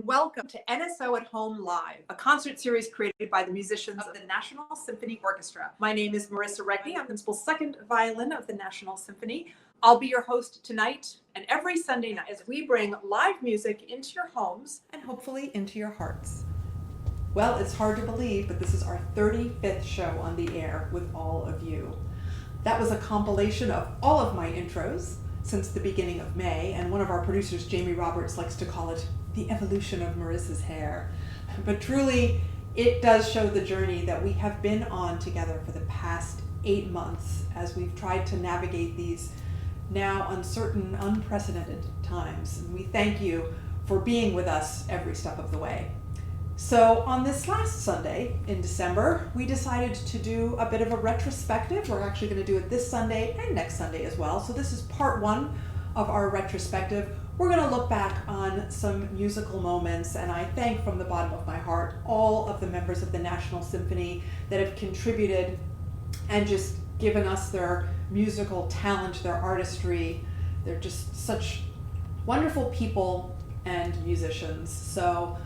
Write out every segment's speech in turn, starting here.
welcome to NSO at Home Live, a concert series created by the musicians of the National Symphony Orchestra. My name is Marissa Regni. I'm Principal Second Violin of the National Symphony. I'll be your host tonight and every Sunday night as we bring live music into your homes and hopefully into your hearts. Well, it's hard to believe, but this is our 35th show on the air with all of you. That was a compilation of all of my intros since the beginning of May, and one of our producers, Jamie Roberts, likes to call it the evolution of Marissa's hair. But truly, it does show the journey that we have been on together for the past 8 months as we've tried to navigate these now uncertain, unprecedented times. And we thank you for being with us every step of the way. So on this last Sunday in December, we decided to do a bit of a retrospective. We're actually going to do it this Sunday and next Sunday as well. So this is part one of our retrospective. We're going to look back on some musical moments, and I thank from the bottom of my heart all of the members of the National Symphony that have contributed and just given us their musical talent, their artistry. They're just such wonderful people and musicians. So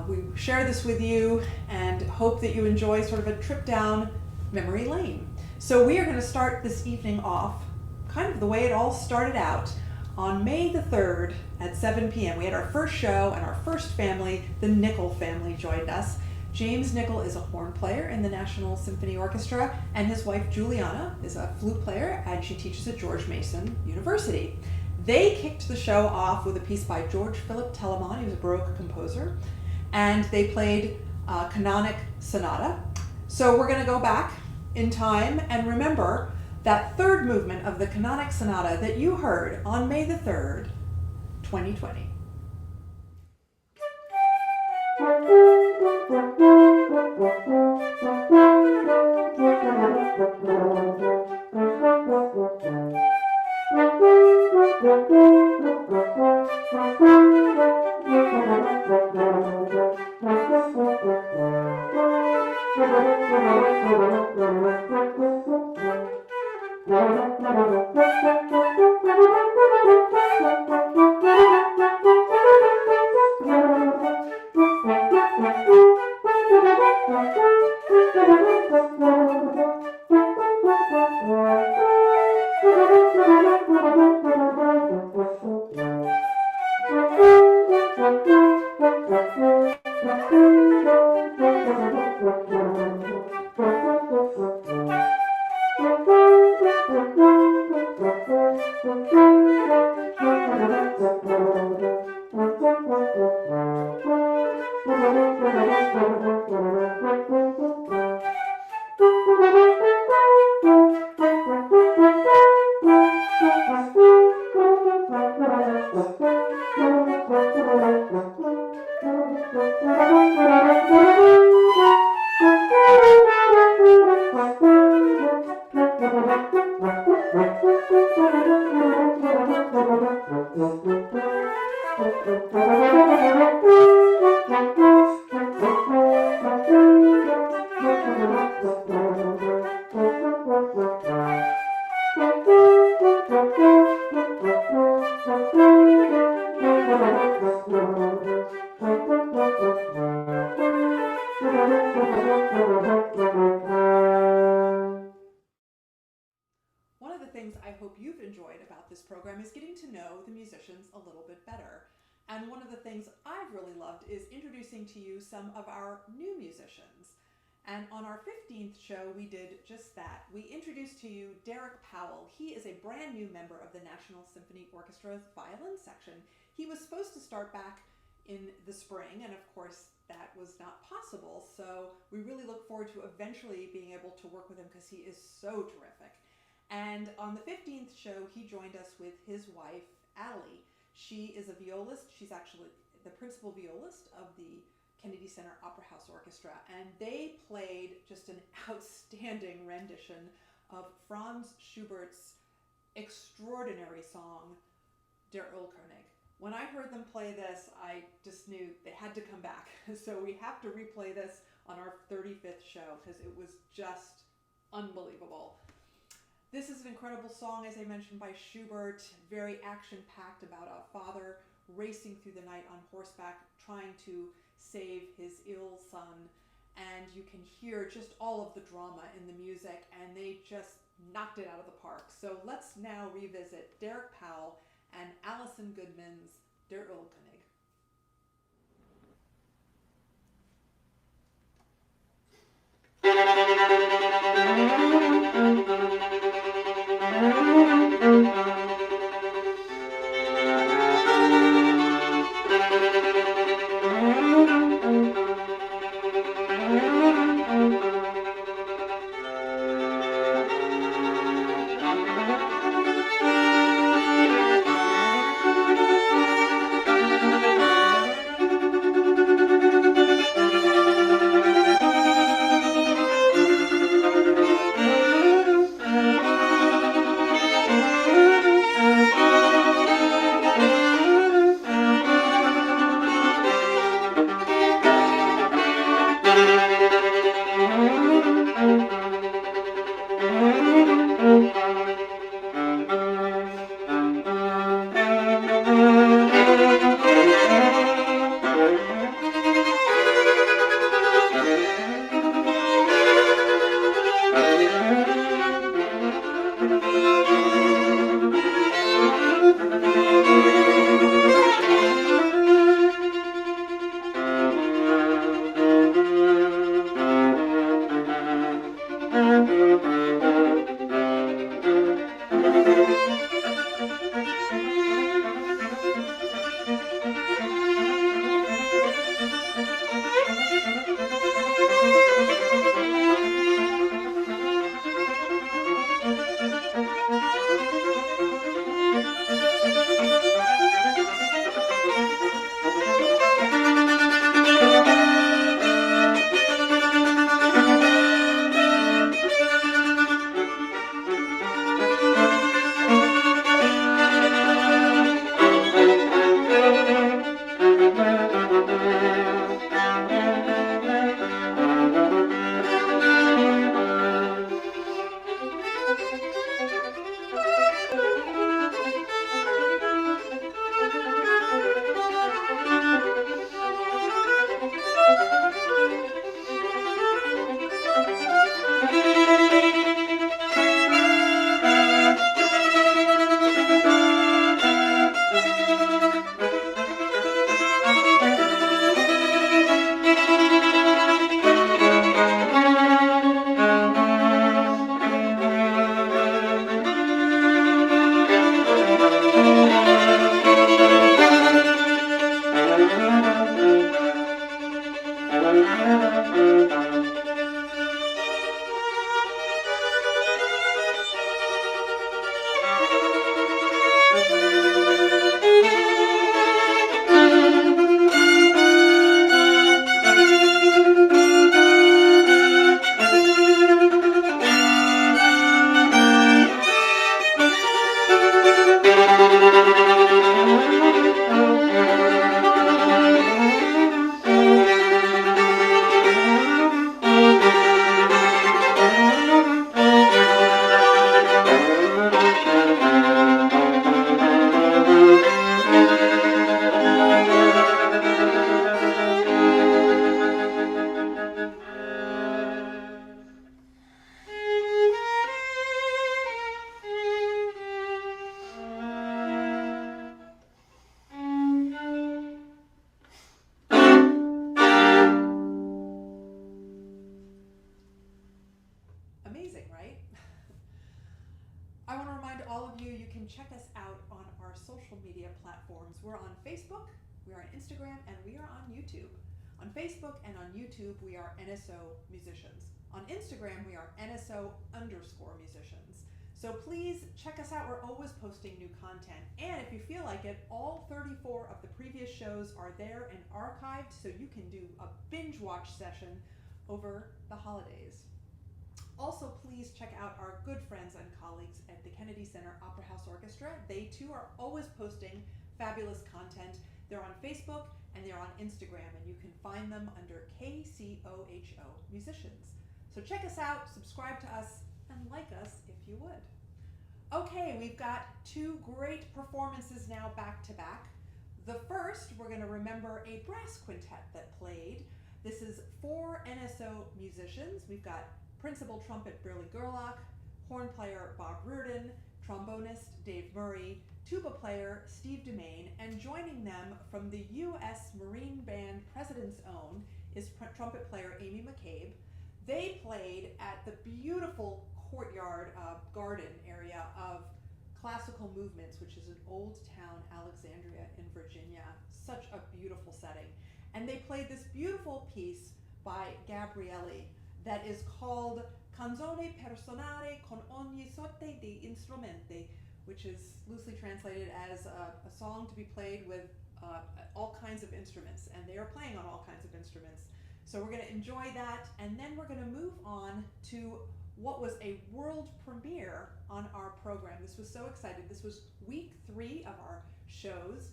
we share this with you and hope that you enjoy sort of a trip down memory lane. So we are going to start this evening off kind of the way it all started out. On May the 3rd at 7 p.m. we had our first show, and our first family, the Nickel family, joined us. James Nickel is a horn player in the National Symphony Orchestra, and his wife Juliana is a flute player, and she teaches at George Mason University. They kicked the show off with a piece by George Philip Telemann. He was a Baroque composer, and they played Canonic Sonata. So we're going to go back in time and remember that third movement of the Canonic Sonata that you heard on May the 3rd, 2020. To you some of our new musicians. And on our 15th show, we did just that. We introduced to you Derek Powell. He is a brand new member of the National Symphony Orchestra's violin section. He was supposed to start back in the spring, and of course that was not possible. So we really look forward to eventually being able to work with him because he is so terrific. And on the 15th show, he joined us with his wife, Allie. She is a violist. She's actually the principal violist of the Kennedy Center Opera House Orchestra, and they played just an outstanding rendition of Franz Schubert's extraordinary song, Der Erlkönig. When I heard them play this, I just knew they had to come back. So we have to replay this on our 35th show because it was just unbelievable. This is an incredible song, as I mentioned, by Schubert, very action-packed, about a father racing through the night on horseback, trying to save his ill son. And you can hear just all of the drama in the music, and they just knocked it out of the park. So let's now revisit Derek Powell and Alison Goodman's Der Erlkönig. I want to remind all of you, you can check us out on our social media platforms. We're on Facebook, we are on Instagram, and we are on YouTube. On Facebook and on YouTube, we are NSO Musicians. On Instagram, we are NSO_musicians. So please check us out. We're always posting new content. And if you feel like it, all 34 of the previous shows are there and archived, so you can do a binge watch session over the holidays. Also, please check out our good friends and colleagues at the Kennedy Center Opera House Orchestra. They too are always posting fabulous content. They're on Facebook and they're on Instagram, and you can find them under KCOHO Musicians. So check us out, subscribe to us, and like us if you would. Okay, we've got two great performances now back to back. The first, we're going to remember a brass quintet that played. This is 4 NSO musicians. We've got principal trumpet Burley Gerlach, horn player Bob Reardon, trombonist Dave Murray, tuba player Steve Dumaine, and joining them from the U.S. Marine Band President's Own is trumpet player Amy McCabe. They played at the beautiful courtyard garden area of Classical Movements, which is an old town, Alexandria in Virginia. Such a beautiful setting. And they played this beautiful piece by Gabrieli that is called Canzone personale con ogni sorte di instrumenti, which is loosely translated as a song to be played with all kinds of instruments. And they are playing on all kinds of instruments. So we're going to enjoy that, and then we're going to move on to what was a world premiere on our program. This was so exciting. This was week 3 of our shows,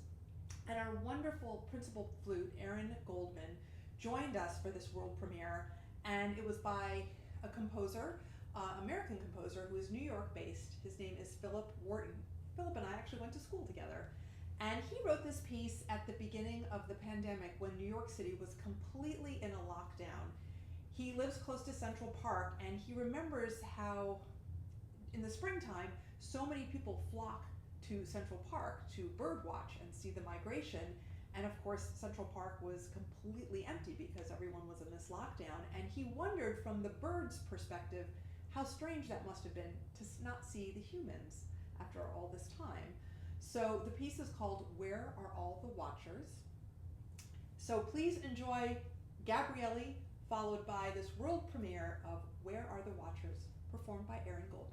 and our wonderful principal flute, Aaron Goldman, joined us for this world premiere, and it was by a composer, American composer, who is New York based. His name is Philip Wharton. Philip and I actually went to school together. And he wrote this piece at the beginning of the pandemic when New York City was completely in a lockdown. He lives close to Central Park, and he remembers how in the springtime so many people flock to Central Park to birdwatch and see the migration. And of course, Central Park was completely empty because everyone was in this lockdown. And he wondered from the birds' perspective how strange that must have been to not see the humans after all this time. So the piece is called Where Are All the Watchers? So please enjoy Gabrieli, followed by this world premiere of Where Are the Watchers, performed by Aaron Goldman.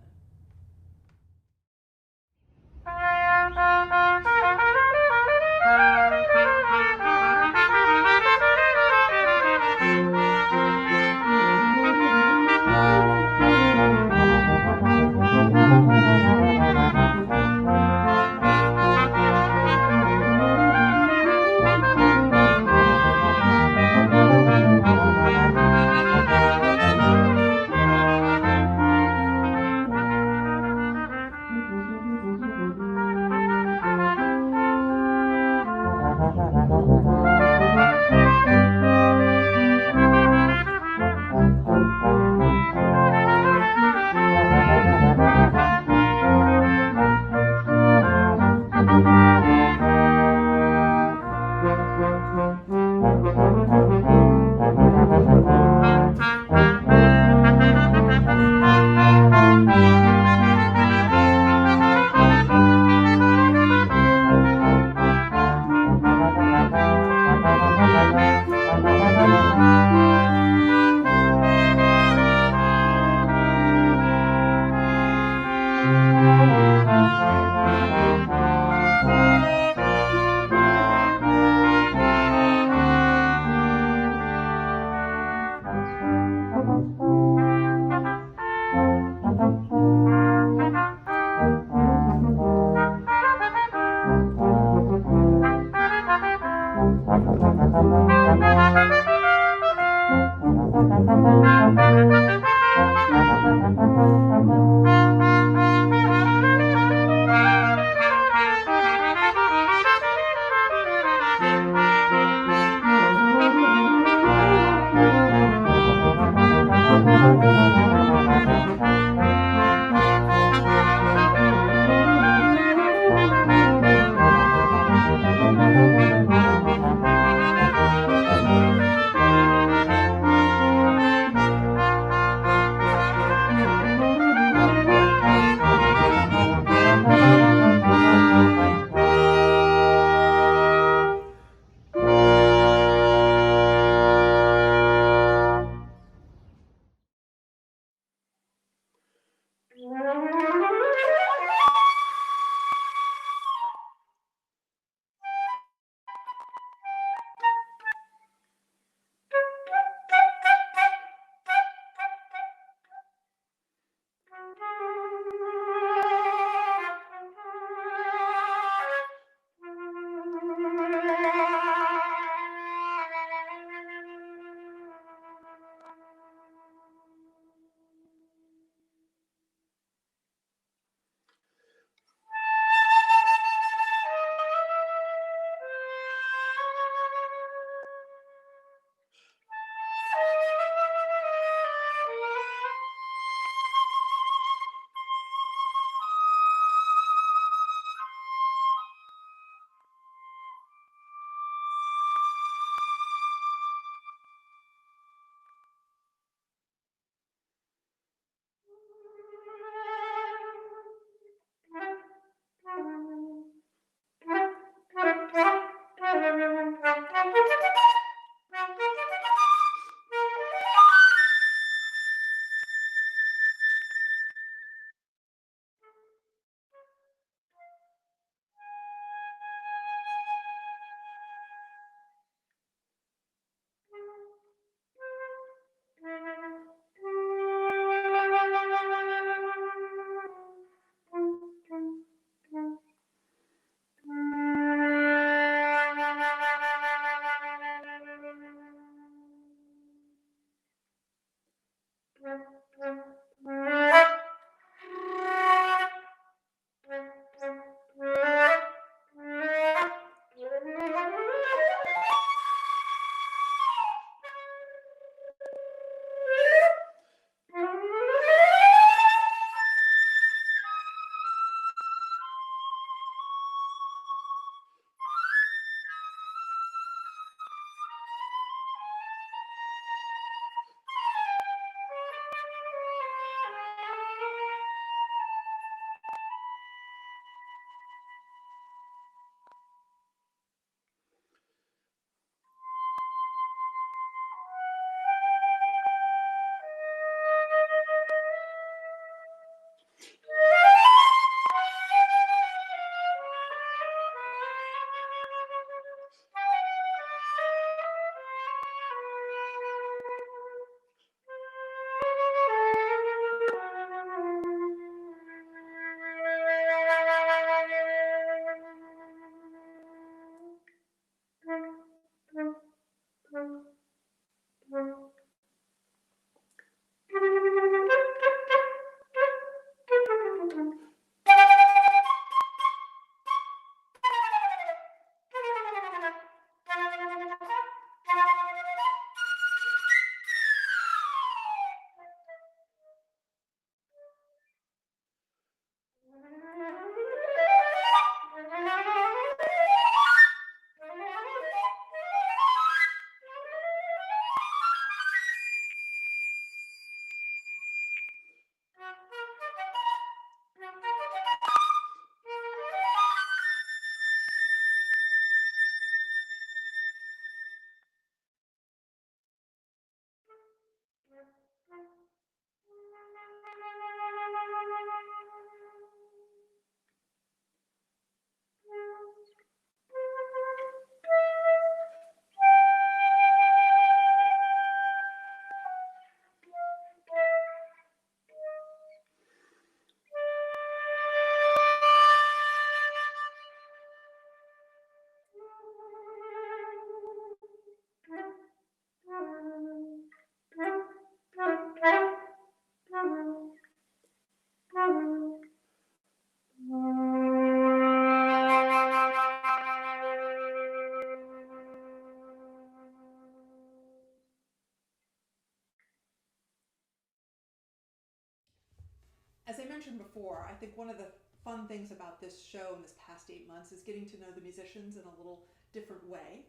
mentioned before, I think one of the fun things about this show in this past 8 months is getting to know the musicians in a little different way.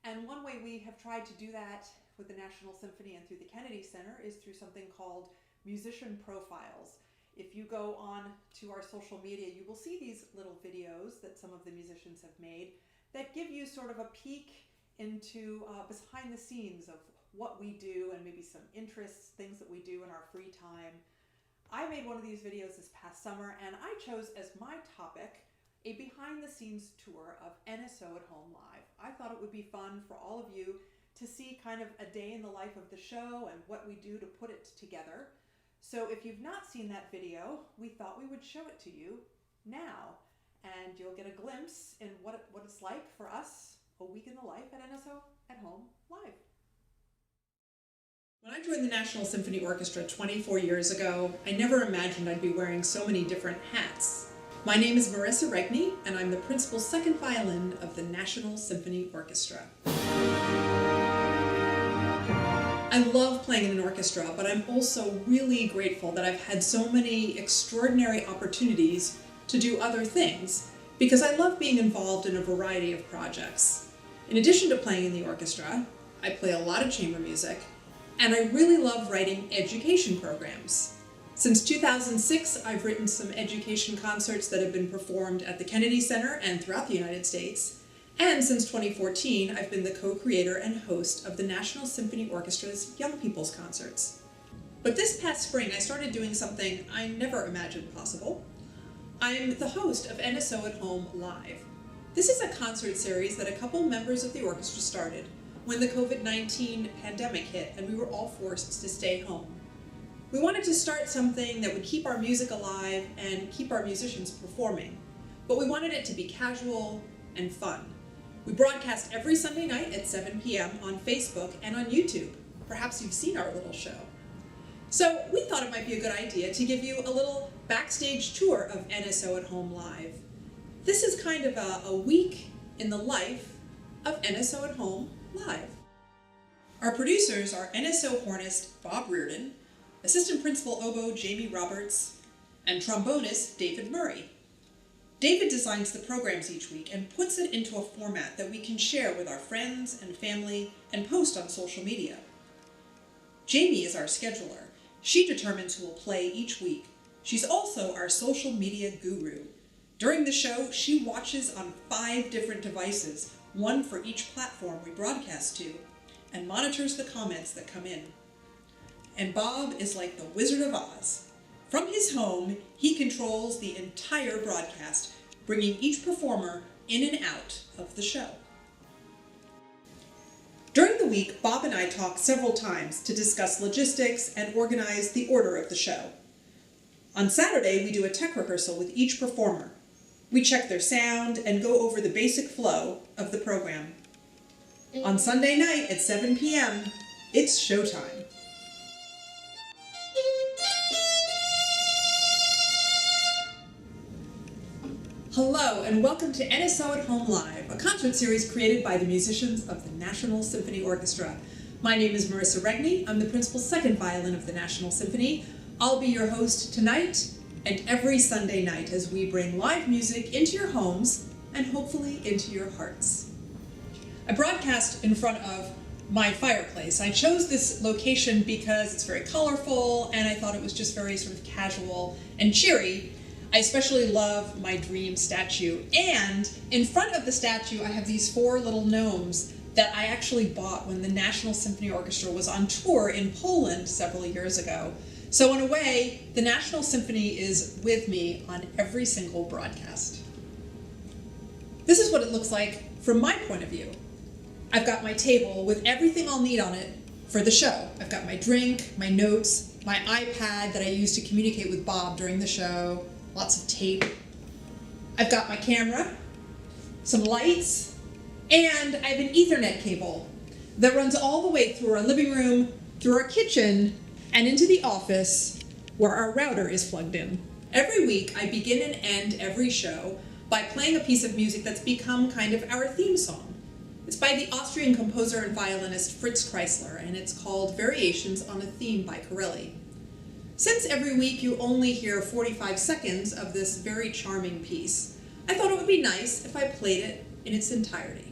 And one way we have tried to do that with the National Symphony and through the Kennedy Center is through something called musician profiles. If you go on to our social media, you will see these little videos that some of the musicians have made that give you sort of a peek into behind the scenes of what we do and maybe some interests, things that we do in our free time. I made one of these videos this past summer, and I chose as my topic a behind-the-scenes tour of NSO at Home Live. I thought it would be fun for all of you to see kind of a day in the life of the show and what we do to put it together. So if you've not seen that video, we thought we would show it to you now, and you'll get a glimpse in what it's like for us, a week in the life at NSO at Home Live. When I joined the National Symphony Orchestra 24 years ago, I never imagined I'd be wearing so many different hats. My name is Marissa Regni, and I'm the Principal Second Violin of the National Symphony Orchestra. I love playing in an orchestra, but I'm also really grateful that I've had so many extraordinary opportunities to do other things, because I love being involved in a variety of projects. In addition to playing in the orchestra, I play a lot of chamber music, and I really love writing education programs. Since 2006, I've written some education concerts that have been performed at the Kennedy Center and throughout the United States. And since 2014, I've been the co-creator and host of the National Symphony Orchestra's Young People's Concerts. But this past spring, I started doing something I never imagined possible. I'm the host of NSO at Home Live. This is a concert series that a couple members of the orchestra started when the COVID-19 pandemic hit and we were all forced to stay home. We wanted to start something that would keep our music alive and keep our musicians performing, but we wanted it to be casual and fun. We broadcast every Sunday night at 7 p.m. on Facebook and on YouTube. Perhaps you've seen our little show. So we thought it might be a good idea to give you a little backstage tour of NSO at Home Live. This is kind of a week in the life of NSO at Home Live. Our producers are NSO hornist Bob Reardon, assistant principal oboe Jamie Roberts, and trombonist David Murray. David designs the programs each week and puts it into a format that we can share with our friends and family and post on social media. Jamie is our scheduler. She determines who will play each week. She's also our social media guru. During the show, she watches on 5 different devices, one for each platform we broadcast to, and monitors the comments that come in. And Bob is like the Wizard of Oz. From his home, he controls the entire broadcast, bringing each performer in and out of the show. During the week, Bob and I talk several times to discuss logistics and organize the order of the show. On Saturday, we do a tech rehearsal with each performer. We check their sound and go over the basic flow of the program. On Sunday night at 7 p.m., it's showtime. Hello, and welcome to NSO at Home Live, a concert series created by the musicians of the National Symphony Orchestra. My name is Marissa Regni. I'm the Principal Second Violin of the National Symphony. I'll be your host tonight and every Sunday night as we bring live music into your homes and hopefully into your hearts. I broadcast in front of my fireplace. I chose this location because it's very colorful and I thought it was just very sort of casual and cheery. I especially love my dream statue, and in front of the statue I have these 4 little gnomes that I actually bought when the National Symphony Orchestra was on tour in Poland several years ago. So in a way, the National Symphony is with me on every single broadcast. This is what it looks like from my point of view. I've got my table with everything I'll need on it for the show. I've got my drink, my notes, my iPad that I use to communicate with Bob during the show, lots of tape. I've got my camera, some lights, and I have an Ethernet cable that runs all the way through our living room, through our kitchen, and into the office where our router is plugged in. Every week, I begin and end every show by playing a piece of music that's become kind of our theme song. It's by the Austrian composer and violinist Fritz Kreisler, and it's called Variations on a Theme by Gabrieli. Since every week you only hear 45 seconds of this very charming piece, I thought it would be nice if I played it in its entirety.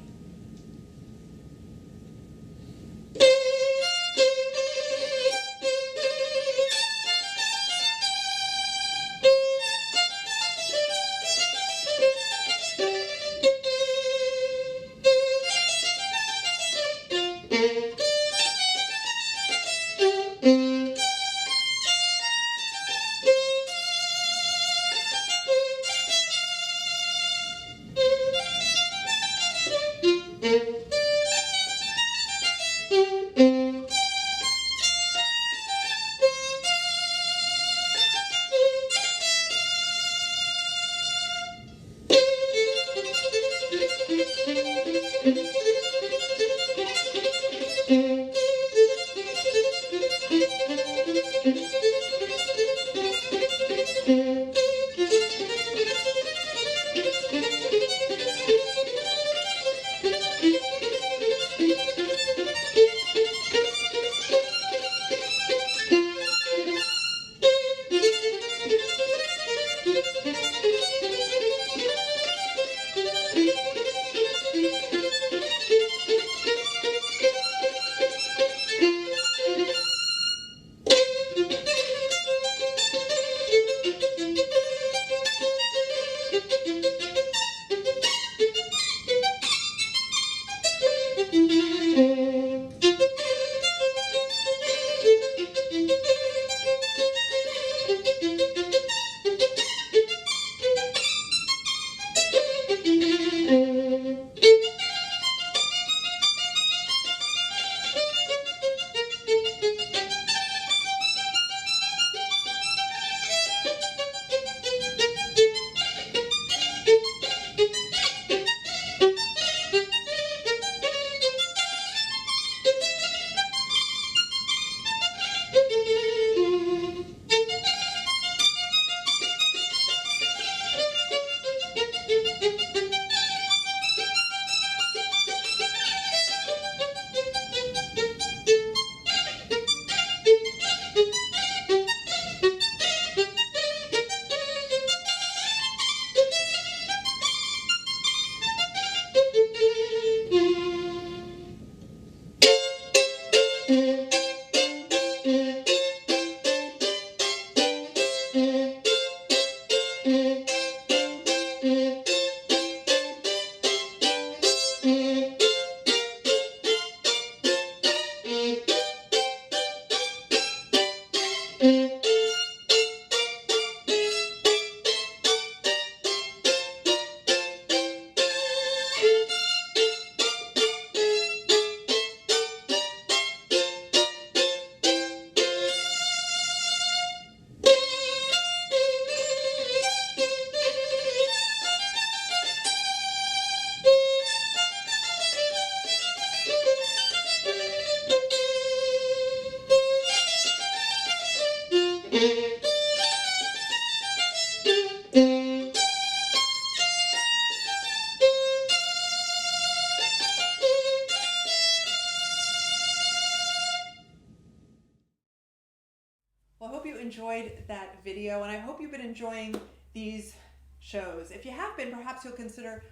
Well, I hope you enjoyed that video, and I hope you've been enjoying these shows. If you have been, perhaps you'll consider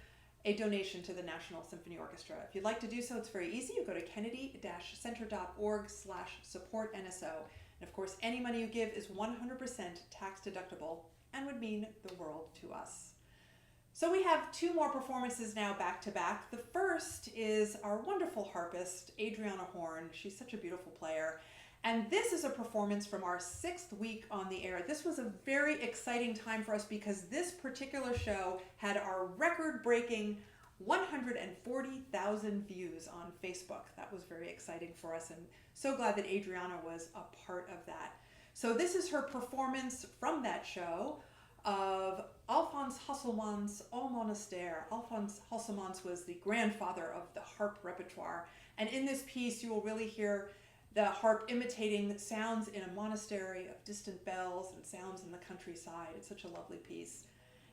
a donation to the National Symphony Orchestra. If you'd like to do so, it's very easy. You go to kennedy-center.org/support NSO. And of course, any money you give is 100% tax deductible and would mean the world to us. So we have two more performances now back to back. The first is our wonderful harpist, Adriana Horn. She's such a beautiful player. And this is a performance from our 6th week on the air. This was a very exciting time for us because this particular show had our record-breaking 140,000 views on Facebook. That was very exciting for us, and so glad that Adriana was a part of that. So this is her performance from that show of Alphonse Hosselmann's Au Monastère. Alphonse Hosselmann was the grandfather of the harp repertoire. And in this piece, you will really hear the harp imitating sounds in a monastery of distant bells and sounds in the countryside. It's such a lovely piece.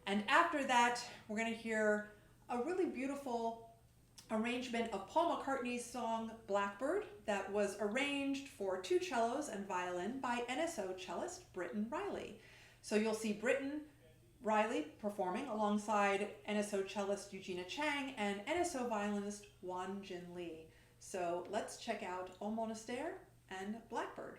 And after that, we're going to hear a really beautiful arrangement of Paul McCartney's song Blackbird that was arranged for 2 cellos and violin by NSO cellist Britton Riley. So you'll see Britton Riley performing alongside NSO cellist Eugenia Chang and NSO violinist Wan Jin Lee. So let's check out Au Monastère and Blackbird.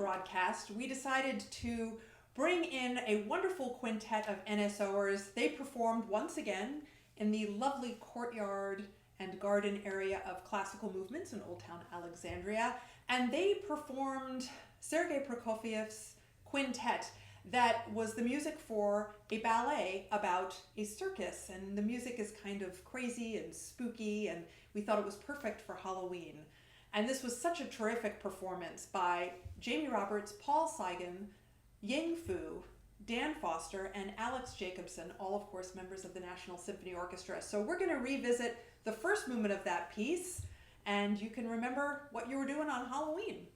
broadcast, we decided to bring in a wonderful quintet of NSOers. They performed once again in the lovely courtyard and garden area of Classical Movements in Old Town Alexandria, and they performed Sergei Prokofiev's quintet that was the music for a ballet about a circus, and the music is kind of crazy and spooky, and we thought it was perfect for Halloween. And this was such a terrific performance by Jamie Roberts, Paul Seigan, Ying Fu, Dan Foster, and Alex Jacobson, all of course members of the National Symphony Orchestra. So we're going to revisit the first movement of that piece, and you can remember what you were doing on Halloween.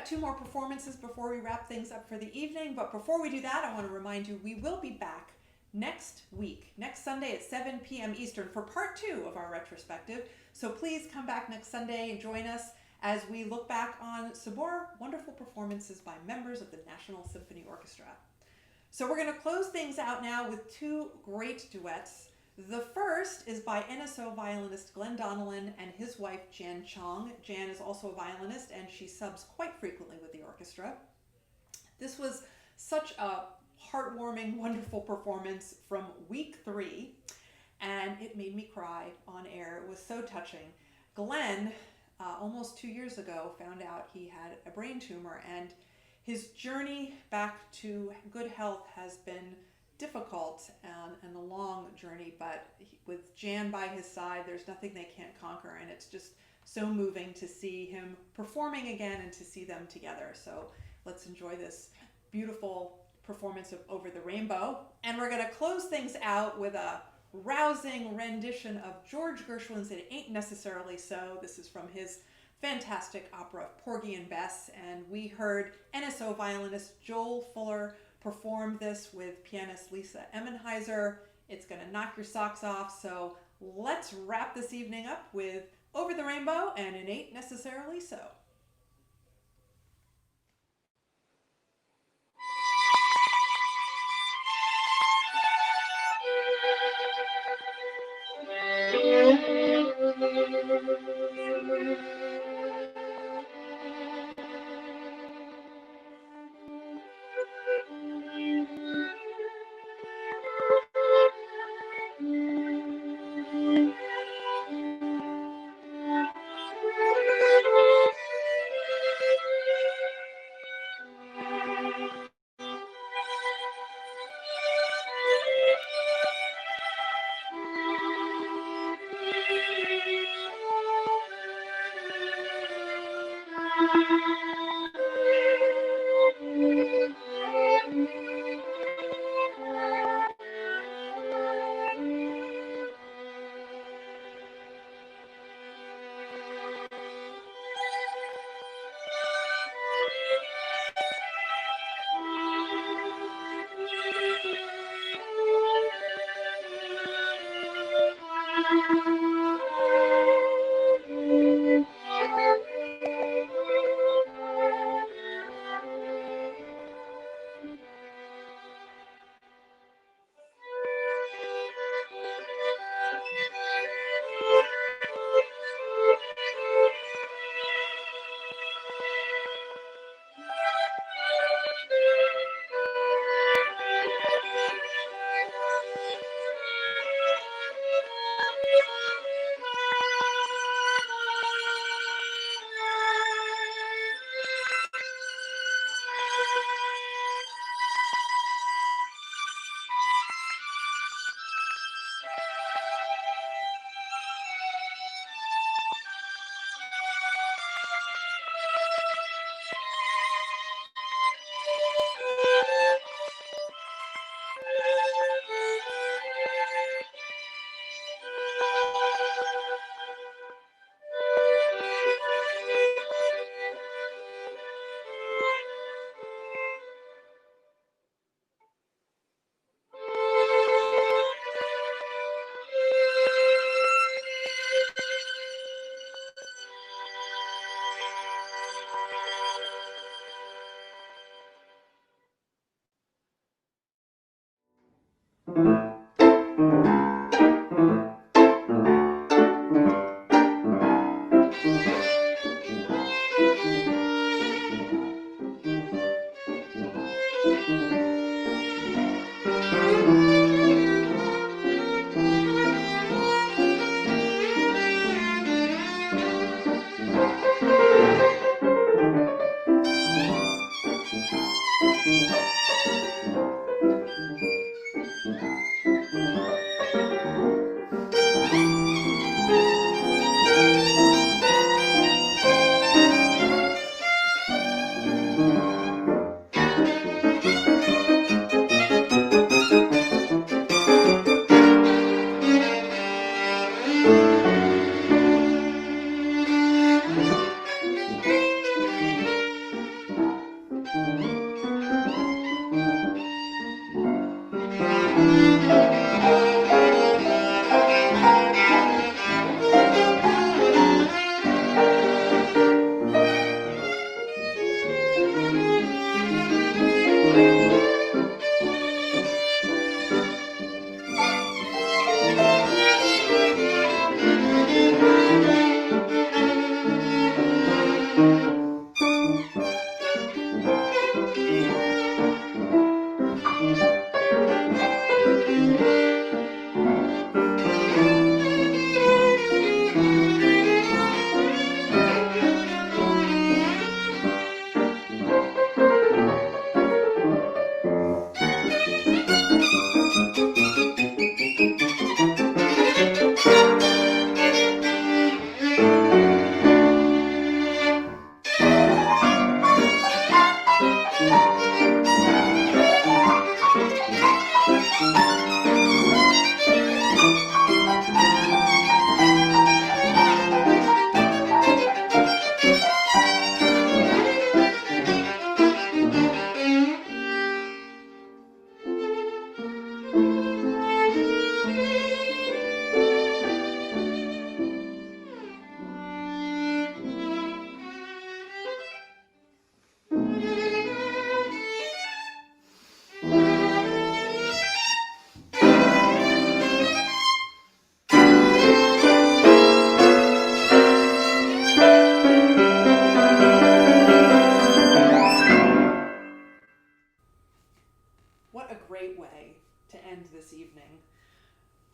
2 more performances before we wrap things up for the evening, but before we do that, I want to remind you we will be back next week, next Sunday at 7 p.m. Eastern for part 2 of our retrospective. So please come back next Sunday and join us as we look back on some more wonderful performances by members of the National Symphony Orchestra. So we're going to close things out now with 2 great duets. The first is by NSO violinist Glenn Donnellan and his wife Jan Chong. Jan is also a violinist and she subs quite frequently with the orchestra. This was such a heartwarming, wonderful performance from week 3, and it made me cry on air. It was so touching. Glenn, almost 2 years ago, found out he had a brain tumor, and his journey back to good health has been difficult and a long journey, but with Jan by his side, there's nothing they can't conquer, and it's just so moving to see him performing again and to see them together. So let's enjoy this beautiful performance of Over the Rainbow. And we're going to close things out with a rousing rendition of George Gershwin's It Ain't Necessarily So. This is from his fantastic opera Porgy and Bess, and we heard NSO violinist Joel Fuller perform this with pianist Lisa Emenheiser. It's going to knock your socks off, so let's wrap this evening up with Over the Rainbow and It Ain't Necessarily So.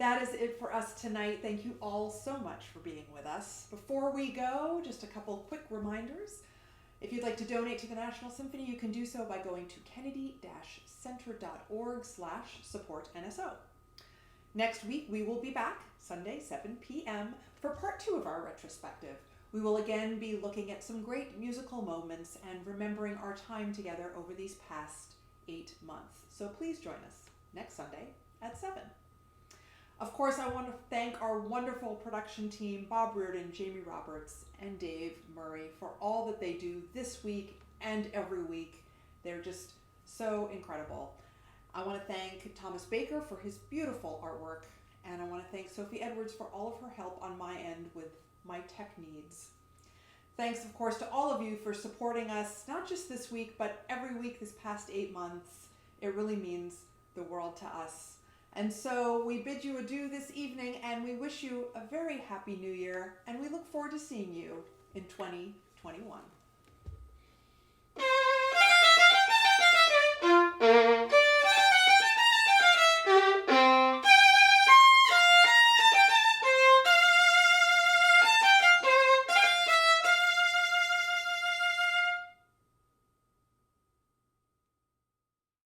That is it for us tonight. Thank you all so much for being with us. Before we go, just a couple quick reminders. If you'd like to donate to the National Symphony, you can do so by going to kennedy-center.org/support NSO. Next week, we will be back Sunday, 7 p.m. for part 2 of our retrospective. We will again be looking at some great musical moments and remembering our time together over these past 8 months. So please join us next Sunday at 7. Of course, I want to thank our wonderful production team, Bob Reardon, Jamie Roberts, and Dave Murray, for all that they do this week and every week. They're just so incredible. I want to thank Thomas Baker for his beautiful artwork, and I want to thank Sophie Edwards for all of her help on my end with my tech needs. Thanks, of course, to all of you for supporting us, not just this week, but every week this past 8 months. It really means the world to us. And so we bid you adieu this evening, and we wish you a very happy new year, and we look forward to seeing you in 2021.